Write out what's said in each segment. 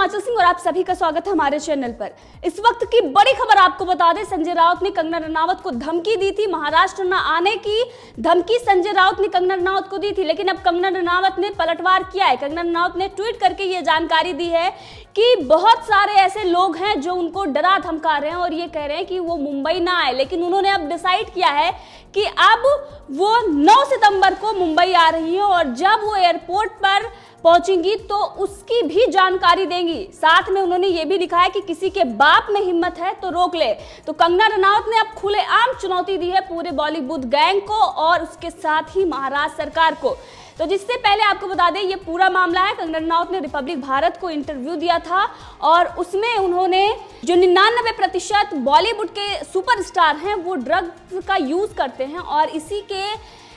आंचल सिंह और आप सभी का स्वागत है हमारे चैनल पर। इस वक्त की बड़ी खबर आपको बता दें, संजय राउत ने कंगना रनावत को धमकी दी थी। महाराष्ट्र न आने की धमकी संजय राउत ने कंगना रनावत को दी थी, लेकिन अब कंगना रनावत ने पलटवार किया है। कंगना रनावत ने ट्वीट करके ये जानकारी दी है कि बहुत सारे ऐसे लोग हैं जो उनको डरा धमका रहे हैं और ये कह रहे हैं कि वो मुंबई ना आए, लेकिन उन्होंने अब डिसाइड किया है कि अब वो 9 सितंबर को मुंबई आ रही है और जब वो एयरपोर्ट पर पहुंचेंगी तो उसकी भी जानकारी देंगी। साथ में उन्होंने ये भी लिखा है कि किसी के बाप में हिम्मत है तो रोक ले। तो कंगना रनावत ने अब खुलेआम चुनौती दी है पूरे बॉलीवुड गैंग को और उसके साथ ही महाराष्ट्र सरकार को। तो जिससे पहले आपको बता दें ये पूरा मामला है, कंगना रनावत ने रिपब्लिक भारत को इंटरव्यू दिया था और उसमें उन्होंने जो 99% बॉलीवुड के सुपरस्टार हैं वो ड्रग्स का यूज करते हैं और इसी के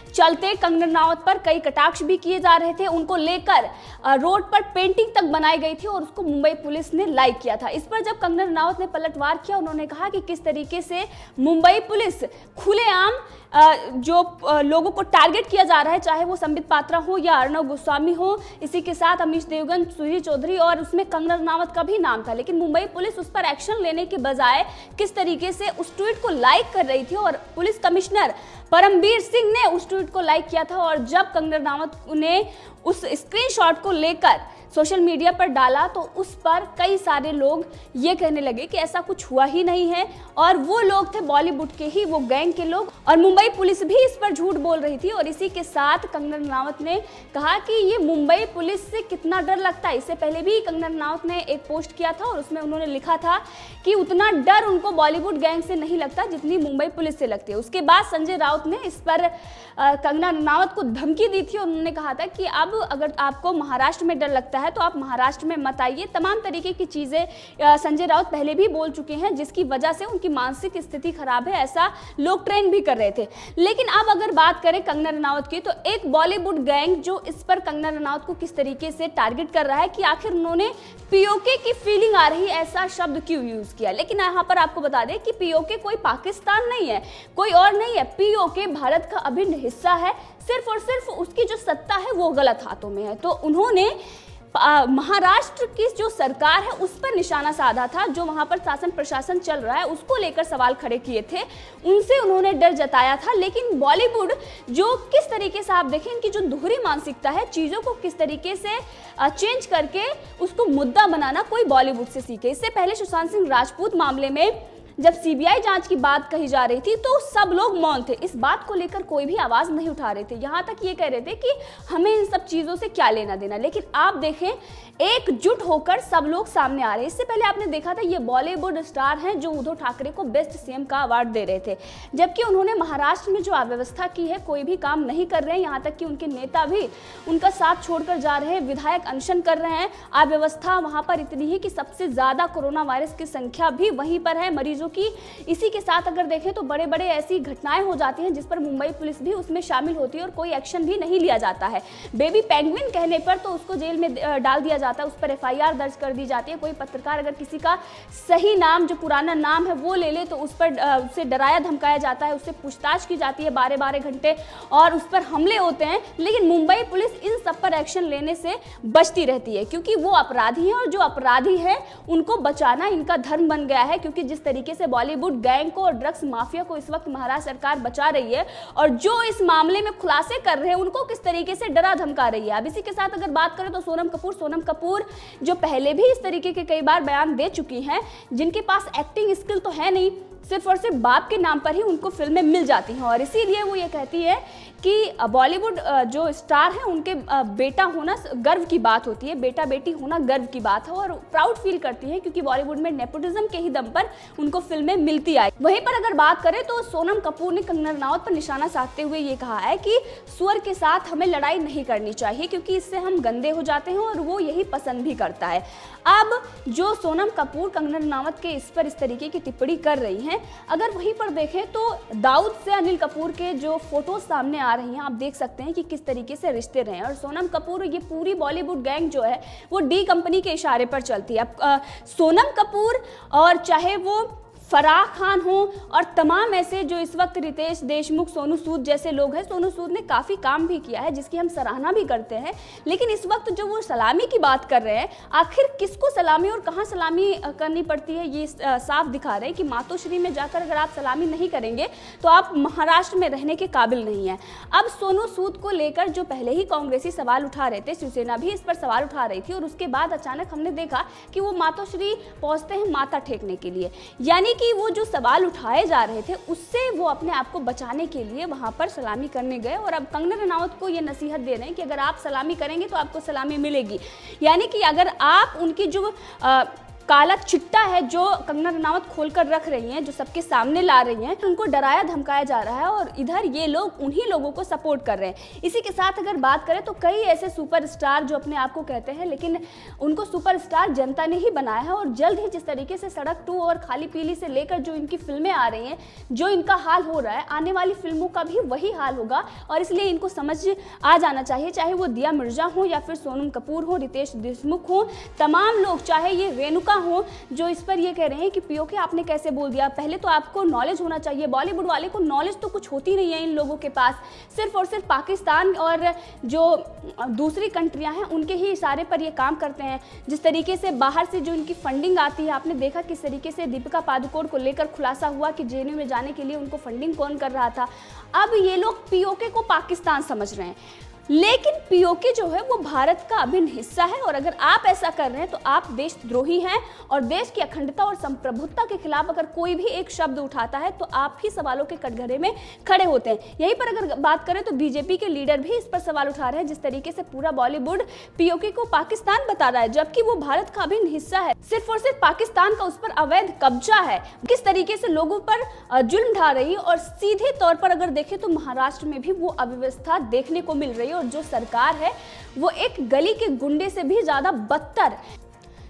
चलते कंगना रनावत पर कई कटाक्ष भी किए जा रहे थे। उनको लेकर रोड पर पेंटिंग तक बनाई गई थी और उसको मुंबई पुलिस ने लाइक किया था। इस पर जब कंगना रनावत ने पलटवार किया, उन्होंने कहा कि किस तरीके से मुंबई पुलिस खुलेआम जो लोगों को टारगेट किया जा रहा है, चाहे वो संबित पात्रा हो या अर्णव गोस्वामी हो, इसी के साथ अमीश देवगन, सुधीर चौधरी और उसमें कंगना रनावत का भी नाम था। लेकिन मुंबई पुलिस उस पर एक्शन लेने के बजाय किस तरीके से उस ट्वीट को लाइक कर रही थी और पुलिस कमिश्नर परमबीर सिंह ने उस ट्वीट को लाइक किया था और जब कंगना रनावत ने उस स्क्रीनशॉट को लेकर सोशल मीडिया पर डाला तो उस पर कई सारे लोग ये कहने लगे कि ऐसा कुछ हुआ ही नहीं है और वो लोग थे बॉलीवुड के ही वो गैंग के लोग और मुंबई पुलिस भी इस पर झूठ बोल रही थी। और इसी के साथ कंगना रनावत ने कहा कि ये मुंबई पुलिस से कितना डर लगता है। इससे पहले भी कंगना रनावत ने एक पोस्ट किया था और उसमें उन्होंने लिखा था कि उतना डर उनको बॉलीवुड गैंग से नहीं लगता जितनी मुंबई पुलिस से लगती है। उसके बाद संजय राउत ने इस पर कंगना रनावत को धमकी दी थी और उन्होंने कहा था कि अब अगर आपको महाराष्ट्र में डर लगता है तो आप महाराष्ट्र में मत आइए। तमाम तरीके की चीजें संजय राउत पहले भी बोल चुके हैं जिसकी वजह से उनकी मानसिक स्थिति खराब है, ऐसा लोग ट्रेंड भी कर रहे थे। लेकिन अब अगर बात करें कंगना रनावत की तो एक बॉलीवुड गैंग जो इस पर कंगना रनावत को किस तरीके से टारगेट कर रहा है कि आखिर उन्होंने पीओके की फीलिंग आ रही है ऐसा शब्द क्यों यूज किया। लेकिन यहाँ पर आपको बता दें कि पीओके कोई पाकिस्तान नहीं है, कोई और नहीं है। पीओके भारत का अभिन्न हिस्सा है, सिर्फ और सिर्फ उसकी जो सत्ता है वो गलत हाथों में है। तो उन्होंने महाराष्ट्र की जो सरकार है उस पर निशाना साधा था, जो वहां पर शासन प्रशासन चल रहा है उसको लेकर सवाल खड़े किए थे, उनसे उन्होंने डर जताया था। लेकिन बॉलीवुड जो किस तरीके से आप देखें इनकी जो दोहरी मानसिकता है, चीजों को किस तरीके से चेंज करके उसको मुद्दा बनाना कोई बॉलीवुड से सीखे। इससे पहले सुशांत सिंह राजपूत मामले में जब सीबीआई जांच की बात कही जा रही थी तो सब लोग मौन थे, इस बात को लेकर कोई भी आवाज नहीं उठा रहे थे। यहाँ तक ये कह रहे थे कि हमें इन सब चीजों से क्या लेना देना। लेकिन आप देखें एकजुट होकर सब लोग सामने आ रहे हैं। इससे पहले आपने देखा था ये बॉलीवुड स्टार हैं जो उद्धव ठाकरे को बेस्ट सीएम का अवार्ड दे रहे थे, जबकि उन्होंने महाराष्ट्र में जो अव्यवस्था की है कोई भी काम नहीं कर रहे हैं। यहाँ तक कि उनके नेता भी उनका साथ छोड़कर जा रहे हैं, विधायक अनशन कर रहे हैं। अव्यवस्था वहां पर इतनी है कि सबसे ज्यादा कोरोना वायरस की संख्या भी वहीं पर है मरीजों की। इसी के साथ अगर देखें तो बड़े बड़े ऐसी घटनाएं हो जाती हैं जिस पर मुंबई पुलिस भी उसमें शामिल होती है और कोई एक्शन भी नहीं लिया जाता है। बेबी पेंगुइन कहने पर तो उसको जेल में डाल दिया जाता है, उस पर एफआईआर दर्ज कर दी जाती है। कोई पत्रकार अगर किसी का सही नाम जो पुराना नाम है वो ले ले तो उस पर उसे डराया धमकाया जाता है, उससे पूछताछ की जाती है 12-12 घंटे और उस पर हमले होते हैं। लेकिन मुंबई पुलिस इन सब पर एक्शन लेने से बचती रहती है क्योंकि वो अपराधी हैं और जो अपराधी है उनको बचाना इनका धर्म बन गया है। क्योंकि जिस तरीके से बॉलीवुड गैंग को और ड्रग्स माफिया को इस वक्त महाराष्ट्र सरकार बचा रही है और जो इस मामले में खुलासे कर रहे हैं उनको किस तरीके से डरा धमका रही है। अब इसी के साथ अगर बात करें तो सोनम कपूर जो पहले भी इस तरीके के कई बार बयान दे चुकी हैं, जिनके पास एक्टिंग स्किल तो है नहीं, सिर्फ और सिर्फ बाप के नाम पर ही उनको फिल्में मिल जाती हैं और इसीलिए वो ये कहती है कि बॉलीवुड जो स्टार हैं उनके बेटा होना गर्व की बात होती है, बेटा बेटी होना गर्व की बात है और प्राउड फील करती है क्योंकि बॉलीवुड में नेपोटिज्म के ही दम पर उनको फिल्में मिलती आई। वहीं पर अगर बात करें तो सोनम कपूर ने कंगना रनावत पर निशाना साधते हुए ये कहा है कि स्वर के साथ हमें लड़ाई नहीं करनी चाहिए क्योंकि इससे हम गंदे हो जाते हैं और वो यही पसंद भी करता है। अब जो सोनम कपूर कंगना रनावत के इस पर इस तरीके की टिप्पणी कर रही हैं, अगर वहीं पर देखें तो दाऊद से अनिल कपूर के जो फोटो सामने आ रही हैं आप देख सकते हैं कि किस तरीके से रिश्ते रहे हैं। और सोनम कपूर ये पूरी बॉलीवुड गैंग जो है वो डी कंपनी के इशारे पर चलती है। अब सोनम कपूर और चाहे वो फराह खान हो और तमाम ऐसे जो इस वक्त रितेश देशमुख, सोनू सूद जैसे लोग हैं। सोनू सूद ने काफ़ी काम भी किया है जिसकी हम सराहना भी करते हैं, लेकिन इस वक्त जो वो सलामी की बात कर रहे हैं, आखिर किसको सलामी और कहाँ सलामी करनी पड़ती है ये साफ दिखा रहे हैं कि मातोश्री में जाकर अगर आप सलामी नहीं करेंगे तो आप महाराष्ट्र में रहने के काबिल नहीं है। अब सोनू सूद को लेकर जो पहले ही कांग्रेसी सवाल उठा रहे थे, शिवसेना भी इस पर सवाल उठा रही थी, और उसके बाद अचानक हमने देखा कि वो मातोश्री पहुंचते हैं माथा टेकने के लिए, यानी कि वो जो सवाल उठाए जा रहे थे उससे वो अपने आप को बचाने के लिए वहां पर सलामी करने गए। और अब कंगना रनावत को ये नसीहत दे रहे हैं कि अगर आप सलामी करेंगे तो आपको सलामी मिलेगी, यानी कि अगर आप उनकी जो काला चिट्टा है जो कंगना रनावत खोलकर रख रही हैं, जो सबके सामने ला रही हैं, उनको डराया धमकाया जा रहा है और इधर ये लोग उन्हीं लोगों को सपोर्ट कर रहे हैं। इसी के साथ अगर बात करें तो कई ऐसे सुपरस्टार जो अपने आप को कहते हैं, लेकिन उनको सुपरस्टार जनता ने ही बनाया है, और जल्द ही जिस तरीके से सड़क 2 और खाली पीली से लेकर जो इनकी फिल्में आ रही हैं, जो इनका हाल हो रहा है, आने वाली फिल्मों का भी वही हाल होगा। और इसलिए इनको समझ आ जाना चाहिए, चाहे वो दिया मिर्जा हो या फिर सोनम कपूर हो, रितेश देशमुख हो, तमाम लोग, चाहे ये रेणुका हो जो इस पर ये कह रहे हैं कि पीओके आपने कैसे बोल दिया। पहले तो आपको नॉलेज होना चाहिए, बॉलीवुड वाले को नॉलेज तो कुछ होती नहीं है इन लोगों के पास, सिर्फ और सिर्फ पाकिस्तान और जो दूसरी कंट्रियां हैं उनके ही इशारे पर ये काम करते हैं। जिस तरीके से बाहर से जो इनकी फंडिंग आती है, आपने देखा किस तरीके से दीपिका पादुकोण को लेकर खुलासा हुआ कि जेएनयू में जाने के लिए उनको फंडिंग कौन कर रहा था। अब ये लोग पीओके को पाकिस्तान समझ रहे हैं, लेकिन पीओके जो है वो भारत का अभिन्न हिस्सा है, और अगर आप ऐसा कर रहे हैं तो आप देशद्रोही हैं, और देश की अखंडता और संप्रभुत्ता के खिलाफ अगर कोई भी एक शब्द उठाता है तो आप ही सवालों के कटघरे में खड़े होते हैं। यहीं पर अगर बात करें तो बीजेपी के लीडर भी इस पर सवाल उठा रहे हैं, जिस तरीके से पूरा बॉलीवुड पीओके को पाकिस्तान बता रहा है, जबकि वो भारत का अभिन्न हिस्सा है। सिर्फ और सिर्फ पाकिस्तान का उस पर अवैध कब्जा है, किस तरीके से लोगों पर जुल्म ढा रही है। और सीधे तौर पर अगर देखें तो महाराष्ट्र में भी वो अव्यवस्था देखने को मिल रही है, और जो सरकार है वो एक गली के गुंडे से भी ज्यादा बदतर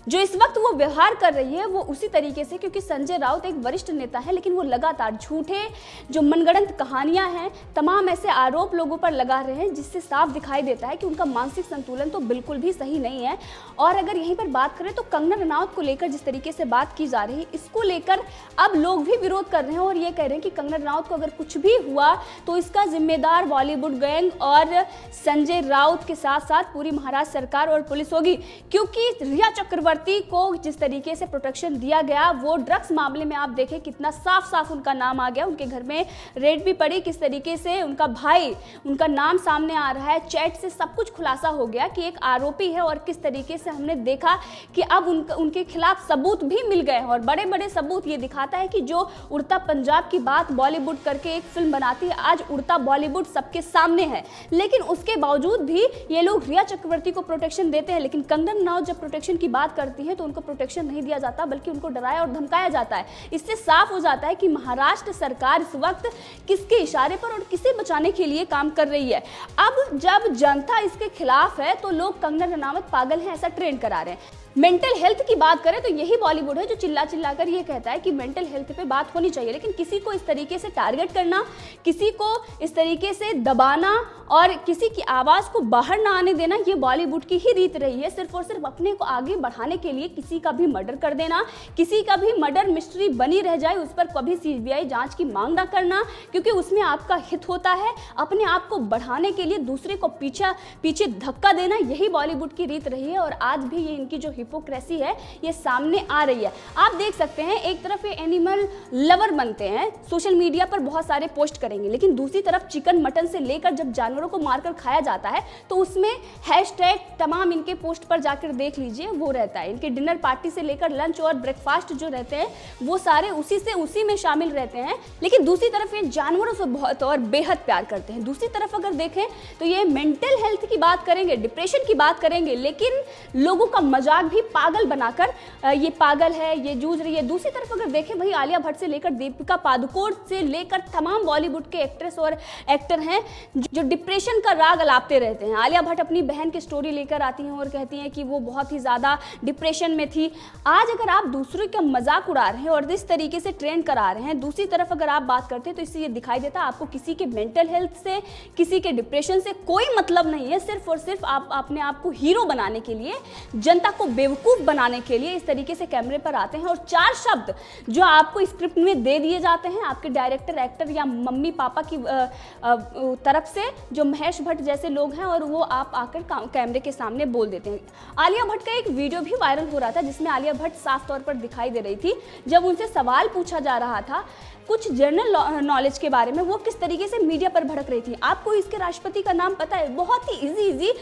जो इस वक्त वो व्यवहार कर रही है वो उसी तरीके से, क्योंकि संजय राउत एक वरिष्ठ नेता है, लेकिन वो लगातार झूठे जो मनगढ़ंत कहानियां हैं, तमाम ऐसे आरोप लोगों पर लगा रहे हैं, जिससे साफ दिखाई देता है कि उनका मानसिक संतुलन तो बिल्कुल भी सही नहीं है। और अगर यहीं पर बात करें तो कंगना रनावत को लेकर जिस तरीके से बात की जा रही है, इसको लेकर अब लोग भी विरोध कर रहे हैं और ये कह रहे हैं कि कंगना रनावत को अगर कुछ भी हुआ तो इसका जिम्मेदार बॉलीवुड गैंग और संजय राउत के साथ साथ पूरी महाराष्ट्र सरकार और पुलिस होगी, क्योंकि रिया चक्रवर्ती को जिस तरीके से प्रोटेक्शन दिया गया, वो ड्रग्स मामले में आप देखें कितना साफ साफ उनका नाम आ गया, उनके घर में रेड भी पड़ी, किस तरीके से उनका भाई, उनका नाम सामने आ रहा है, चैट से सब कुछ खुलासा हो गया कि एक आरोपी है, और किस तरीके से हमने देखा कि अब उनके खिलाफ सबूत भी मिल गए हैं, और बड़े बड़े सबूत। ये दिखाता है कि जो उड़ता पंजाब की बात बॉलीवुड करके एक फिल्म बनाती है, आज उड़ता बॉलीवुड सबके सामने है, लेकिन उसके बावजूद भी ये लोग रिया चक्रवर्ती को प्रोटेक्शन देते हैं। लेकिन कंगना रनावत जब प्रोटेक्शन की बात करती है तो उनको प्रोटेक्शन नहीं दिया जाता, बल्कि उनको डराया और धमकाया जाता है। इससे साफ हो जाता है कि महाराष्ट्र सरकार इस वक्त किसके इशारे पर और किसे बचाने के लिए काम कर रही है। अब जब जनता इसके खिलाफ है तो लोग कंगना रनावत पागल हैं ऐसा ट्रेंड करा रहे हैं। मेंटल हेल्थ की बात करें तो यही बॉलीवुड है जो चिल्ला चिल्ला कर ये कहता है कि मेंटल हेल्थ पे बात होनी चाहिए, लेकिन किसी को इस तरीके से टारगेट करना, किसी को इस तरीके से दबाना और किसी की आवाज़ को बाहर ना आने देना, ये बॉलीवुड की ही रीत रही है। सिर्फ और सिर्फ अपने को आगे बढ़ाने के लिए किसी का भी मर्डर कर देना, किसी का भी मर्डर मिस्ट्री बनी रह जाए, उस पर कभी सीबीआई जांच की मांग ना करना, क्योंकि उसमें आपका हित होता है। अपने आप को बढ़ाने के लिए दूसरे को पीछे धक्का देना, यही बॉलीवुड की रीत रही है, और आज भी ये इनकी जो हिपोक्रेसी है ये सामने आ रही है। आप देख सकते हैं एक तरफ ये एनिमल लवर बनते हैं, सोशल मीडिया पर बहुत सारे पोस्ट करेंगे, लेकिन दूसरी तरफ चिकन मटन से लेकर जब जानवरों को मारकर खाया जाता है तो उसमें हैशटैग तमाम इनके पोस्ट पर जाकर देख लीजिए वो रहता है। इनके डिनर पार्टी से लेकर लंच और ब्रेकफास्ट जो रहते हैं वो सारे उसी में शामिल रहते हैं। लेकिन दूसरी तरफ ये जानवरों से बहुत और बेहद प्यार करते हैं। दूसरी तरफ अगर देखें तो ये मेंटल हेल्थ की बात करेंगे, डिप्रेशन की बात करेंगे, लेकिन लोगों का मजाक भी पागल बनाकर ये पागल है, ये जूझ रही है। दूसरी तरफ अगर देखें भाई आलिया भट्ट से लेकर दीपिका पादुकोण से लेकर तमाम बॉलीवुड के एक्ट्रेस और एक्टर हैं जो डिप्रेशन का राग अलापते रहते हैं। आलिया भट्ट अपनी बहन की स्टोरी लेकर आती हैं और कहती हैं कि वो बहुत ही ज़्यादा डिप्रेशन में थी। आज अगर आप दूसरों का मजाक उड़ा रहे हैं और इस तरीके से ट्रेंड करा रहे हैं, दूसरी तरफ अगर आप बात करते हैं तो इससे ये दिखाई देता है आपको किसी के मेंटल हेल्थ से, किसी के डिप्रेशन से कोई मतलब नहीं है। सिर्फ और सिर्फ आप अपने आप को हीरो बनाने के लिए जनता को बेवकूफ़ बनाने के लिए इस तरीके से कैमरे पर आते हैं और 4 शब्द जो आपको स्क्रिप्ट में दे दिए जाते हैं आपके डायरेक्टर, एक्टर या मम्मी पापा की तरफ से, जो महेश भट्ट जैसे लोग हैं, और वो आप आकर कैमरे के सामने बोल देते हैं। आलिया भट्ट का एक वीडियो भी वायरल हो रहा था जिसमें आलिया भट्ट साफ तौर पर दिखाई दे रही थी। जब उनसे सवाल पूछा जा रहा था कुछ जनरल नॉलेज के बारे में, वो किस तरीके से मीडिया पर भड़क रही थी। आपको इसके राष्ट्रपति का नाम पता है? बहुत ही इजी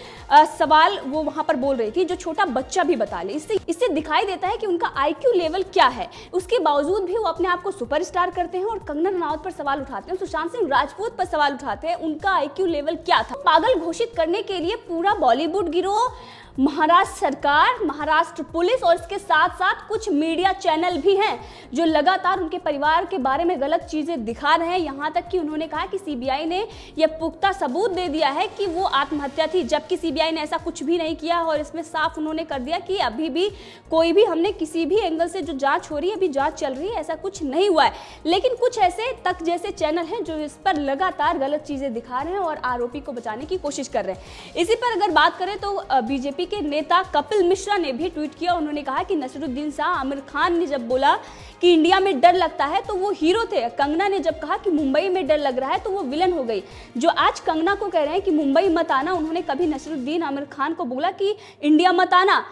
सवाल वो वहां पर बोल रही थी जो छोटा बच्चा भी बता ले। इससे दिखाई देता है कि उनका आईक्यू लेवल क्या है। उसके बावजूद भी वो अपने आप को सुपरस्टार करते हैं और कंगना रनावत पर सवाल उठाते हैं, सुशांत सिंह राजपूत पर सवाल उठाते हैं। उनका आईक्यू लेवल क्या था? पागल घोषित करने के लिए पूरा बॉलीवुड गिरोह, महाराष्ट्र सरकार, महाराष्ट्र पुलिस और इसके साथ साथ कुछ मीडिया चैनल भी हैं जो लगातार उनके परिवार के बारे में गलत चीजें दिखा रहे हैं। यहाँ तक कि उन्होंने कहा कि सीबीआई ने यह पुख्ता सबूत दे दिया है कि वो आत्महत्या थी, जबकि सीबीआई ने ऐसा कुछ भी नहीं किया। और इसमें साफ उन्होंने कर दिया कि अभी भी कोई भी, हमने किसी भी एंगल से जो जांच हो रही है, अभी जांच चल रही है, ऐसा कुछ नहीं हुआ है। लेकिन कुछ ऐसे तक जैसे चैनल हैं जो इस पर लगातार गलत चीजें दिखा रहे हैं और आरोपी को बचाने की कोशिश कर रहे हैं। इसी पर अगर बात करें तो बीजेपी के नेता कपिल मिश्रा ने भी ट्वीट किया। उन्होंने कहा कि नसीरुद्दीन शाह, आमिर खान ने जब बोला कि इंडिया में डर लगता है तो वो हीरो थे। कंगना ने जब कहा कि मुंबई में डर लग रहा है तो वो विलन हो गई। जो आज कंगना को कह रहे हैं कि मुंबई मत आना, उन्होंने कभी नसीरुद्दीन, आमिर खान को बोला कि इंडिया मत आना।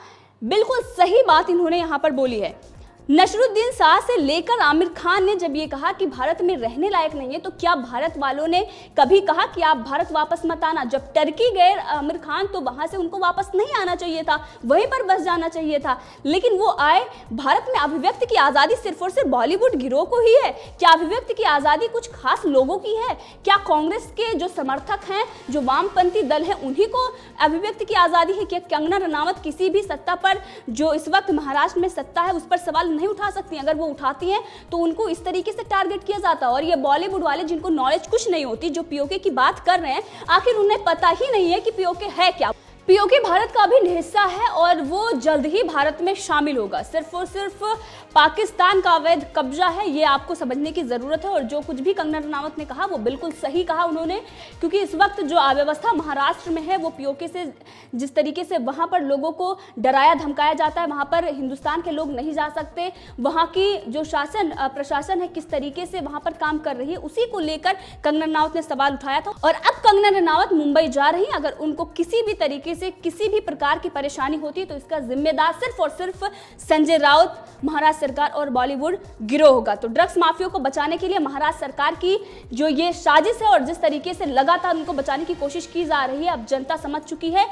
बिल्कुल सही बात इन्होंने यहाँ पर बोली है। नसीरुद्दीन शाह से लेकर आमिर खान ने जब ये कहा कि भारत में रहने लायक नहीं है, तो क्या भारत वालों ने कभी कहा कि आप भारत वापस मत आना? जब टर्की गए आमिर खान तो वहां से उनको वापस नहीं आना चाहिए था, वहीं पर बस जाना चाहिए था, लेकिन वो आए। भारत में अभिव्यक्ति की आज़ादी सिर्फ और सिर्फ बॉलीवुड गिरोह को ही है? क्या अभिव्यक्ति की आज़ादी कुछ खास लोगों की है? क्या कांग्रेस के जो समर्थक हैं, जो वामपंथी दल हैं, उन्हीं को अभिव्यक्ति की आज़ादी है? क्या कंगना रनावत किसी भी सत्ता पर, जो इस वक्त महाराष्ट्र में सत्ता है, उस पर सवाल नहीं उठा सकती? अगर वो उठाती हैं तो उनको इस तरीके से टारगेट किया जाता है। और ये बॉलीवुड वाले जिनको नॉलेज कुछ नहीं होती, जो पीओके की बात कर रहे हैं, आखिर उन्हें पता ही नहीं है कि पीओके है क्या। पीओके भारत का अभिन्न हिस्सा है और वो जल्द ही भारत में शामिल होगा। सिर्फ और सिर्फ पाकिस्तान का अवैध कब्जा है, ये आपको समझने की जरूरत है। और जो कुछ भी कंगना रनावत ने कहा वो बिल्कुल सही कहा उन्होंने, क्योंकि इस वक्त जो अव्यवस्था महाराष्ट्र में है वो पीओके से, जिस तरीके से वहां पर लोगों को डराया धमकाया जाता है, वहां पर हिंदुस्तान के लोग नहीं जा सकते, वहां की जो शासन प्रशासन है किस तरीके से वहां पर काम कर रही है, उसी को लेकर कंगना रनावत ने सवाल उठाया था। और अब कंगना रनावत मुंबई जा रही है। अगर उनको किसी भी तरीके से किसी भी प्रकार की परेशानी होती है तो इसका जिम्मेदार सिर्फ और सिर्फ संजय राउत, महाराष्ट्र सरकार और बॉलीवुड गिरोह होगा। तो ड्रग्स माफिया को बचाने के लिए महाराष्ट्र सरकार की जो ये साजिश है और जिस तरीके से लगातार उनको बचाने की कोशिश की जा रही है, अब जनता समझ चुकी है।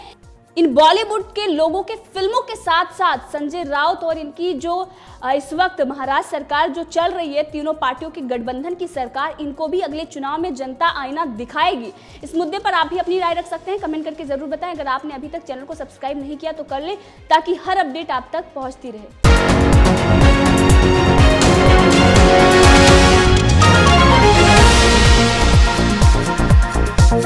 इन बॉलीवुड के लोगों के फिल्मों के साथ साथ संजय राउत और इनकी जो इस वक्त महाराष्ट्र सरकार जो चल रही है, तीनों पार्टियों की गठबंधन की सरकार, इनको भी अगले चुनाव में जनता आईना दिखाएगी। इस मुद्दे पर आप भी अपनी राय रख सकते हैं, कमेंट करके जरूर बताएं। अगर आपने अभी तक चैनल को सब्सक्राइब नहीं किया तो कर लें, ताकि हर अपडेट आप तक पहुंचती रहे।